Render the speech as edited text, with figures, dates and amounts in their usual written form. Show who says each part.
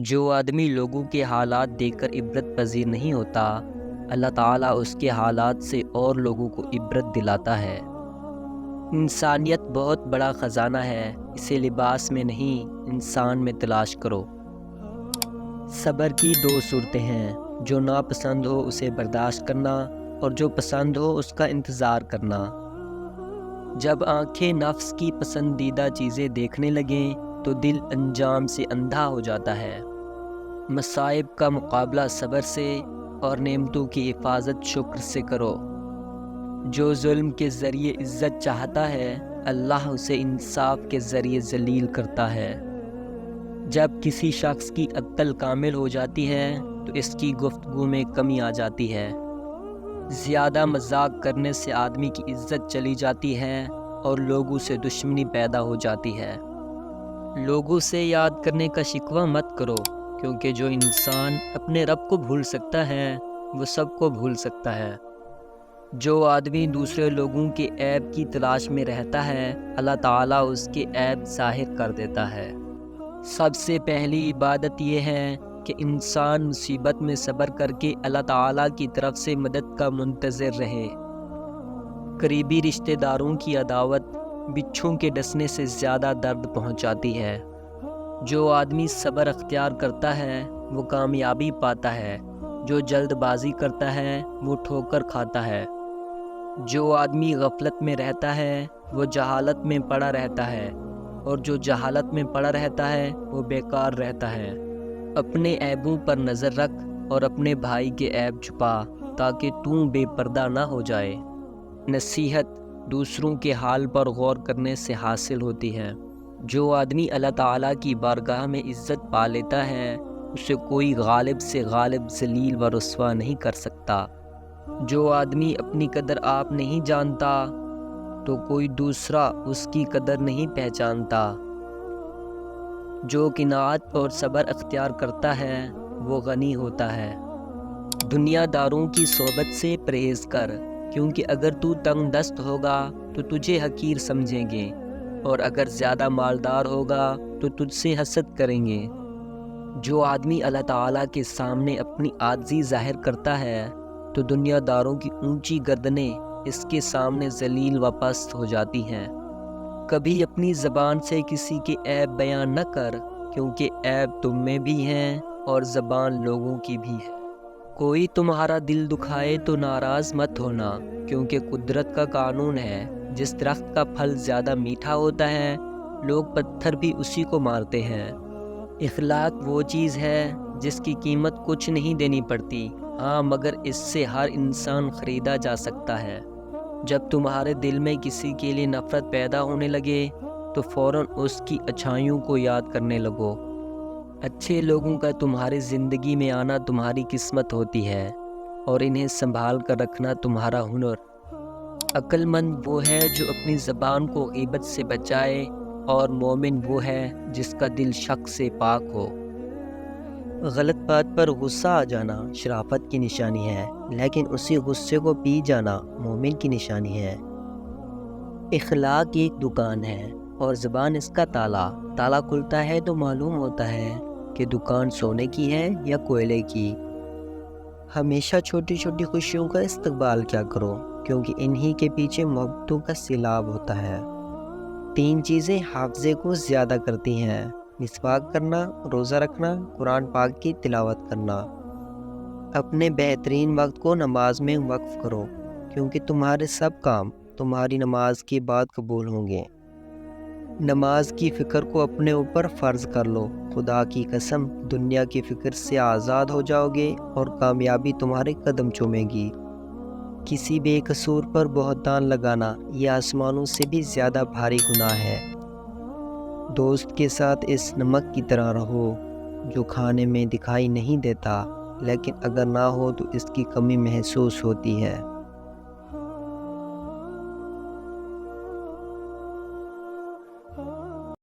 Speaker 1: جو آدمی لوگوں کے حالات دیکھ کر عبرت پذیر نہیں ہوتا، اللہ تعالیٰ اس کے حالات سے اور لوگوں کو عبرت دلاتا ہے۔ انسانیت بہت بڑا خزانہ ہے، اسے لباس میں نہیں انسان میں تلاش کرو۔ صبر کی دو صورتیں ہیں، جو ناپسند ہو اسے برداشت کرنا اور جو پسند ہو اس کا انتظار کرنا۔ جب آنکھیں نفس کی پسندیدہ چیزیں دیکھنے لگیں تو دل انجام سے اندھا ہو جاتا ہے۔ مصائب کا مقابلہ صبر سے اور نعمتوں کی حفاظت شکر سے کرو۔ جو ظلم کے ذریعے عزت چاہتا ہے، اللہ اسے انصاف کے ذریعے ذلیل کرتا ہے۔ جب کسی شخص کی عقل کامل ہو جاتی ہے تو اس کی گفتگو میں کمی آ جاتی ہے۔ زیادہ مذاق کرنے سے آدمی کی عزت چلی جاتی ہے اور لوگوں سے دشمنی پیدا ہو جاتی ہے۔ لوگوں سے یاد کرنے کا شکوہ مت کرو، کیونکہ جو انسان اپنے رب کو بھول سکتا ہے وہ سب کو بھول سکتا ہے۔ جو آدمی دوسرے لوگوں کے عیب کی تلاش میں رہتا ہے، اللہ تعالیٰ اس کے عیب ظاہر کر دیتا ہے۔ سب سے پہلی عبادت یہ ہے کہ انسان مصیبت میں صبر کر کے اللہ تعالیٰ کی طرف سے مدد کا منتظر رہے۔ قریبی رشتہ داروں کی عداوت بچھوں کے ڈسنے سے زیادہ درد پہنچاتی ہے۔ جو آدمی صبر اختیار کرتا ہے وہ کامیابی پاتا ہے، جو جلد بازی کرتا ہے وہ ٹھوکر کھاتا ہے۔ جو آدمی غفلت میں رہتا ہے وہ جہالت میں پڑا رہتا ہے، اور جو جہالت میں پڑا رہتا ہے وہ بیکار رہتا ہے۔ اپنے عیبوں پر نظر رکھ اور اپنے بھائی کے عیب چھپا، تاکہ تو بے پردہ نہ ہو جائے۔ نصیحت دوسروں کے حال پر غور کرنے سے حاصل ہوتی ہے۔ جو آدمی اللہ تعالیٰ کی بارگاہ میں عزت پا لیتا ہے، اسے کوئی غالب سے غالب ذلیل و رسوا نہیں کر سکتا۔ جو آدمی اپنی قدر آپ نہیں جانتا تو کوئی دوسرا اس کی قدر نہیں پہچانتا۔ جو قناعت اور صبر اختیار کرتا ہے وہ غنی ہوتا ہے۔ دنیا داروں کی صحبت سے پرہیز کر، کیونکہ اگر تو تنگ دست ہوگا تو تجھے حقیر سمجھیں گے، اور اگر زیادہ مالدار ہوگا تو تجھ سے حسد کریں گے۔ جو آدمی اللہ تعالیٰ کے سامنے اپنی عاجزی ظاہر کرتا ہے تو دنیا داروں کی اونچی گردنیں اس کے سامنے ذلیل و پست ہو جاتی ہیں۔ کبھی اپنی زبان سے کسی کے عیب بیان نہ کر، کیونکہ عیب تم میں بھی ہیں اور زبان لوگوں کی بھی ہے۔ کوئی تمہارا دل دکھائے تو ناراض مت ہونا، کیونکہ قدرت کا قانون ہے، جس درخت کا پھل زیادہ میٹھا ہوتا ہے لوگ پتھر بھی اسی کو مارتے ہیں۔ اخلاق وہ چیز ہے جس کی قیمت کچھ نہیں دینی پڑتی، ہاں مگر اس سے ہر انسان خریدا جا سکتا ہے۔ جب تمہارے دل میں کسی کے لیے نفرت پیدا ہونے لگے تو فوراً اس کی اچھائیوں کو یاد کرنے لگو۔ اچھے لوگوں کا تمہاری زندگی میں آنا تمہاری قسمت ہوتی ہے، اور انہیں سنبھال کر رکھنا تمہارا ہنر۔ عقل مند وہ ہے جو اپنی زبان کو غیبت سے بچائے، اور مومن وہ ہے جس کا دل شک سے پاک ہو۔ غلط بات پر غصہ آ جانا شرافت کی نشانی ہے، لیکن اسی غصے کو پی جانا مومن کی نشانی ہے۔ اخلاق ایک دکان ہے اور زبان اس کا تالا۔ تالا کھلتا ہے تو معلوم ہوتا ہے کہ دکان سونے کی ہے یا کوئلے کی۔ ہمیشہ چھوٹی چھوٹی خوشیوں کا استقبال کیا کرو، کیونکہ انہی کے پیچھے محبتوں کا سیلاب ہوتا ہے۔ 3 چیزیں حافظے کو زیادہ کرتی ہیں: مسواک کرنا، روزہ رکھنا، قرآن پاک کی تلاوت کرنا۔ اپنے بہترین وقت کو نماز میں وقف کرو، کیونکہ تمہارے سب کام تمہاری نماز کے بعد قبول ہوں گے۔ نماز کی فکر کو اپنے اوپر فرض کر لو، خدا کی قسم دنیا کی فکر سے آزاد ہو جاؤ گے اور کامیابی تمہارے قدم چومے گی۔ کسی بے قصور پر بہتان لگانا یہ آسمانوں سے بھی زیادہ بھاری گناہ ہے۔ دوست کے ساتھ اس نمک کی طرح رہو جو کھانے میں دکھائی نہیں دیتا، لیکن اگر نہ ہو تو اس کی کمی محسوس ہوتی ہے۔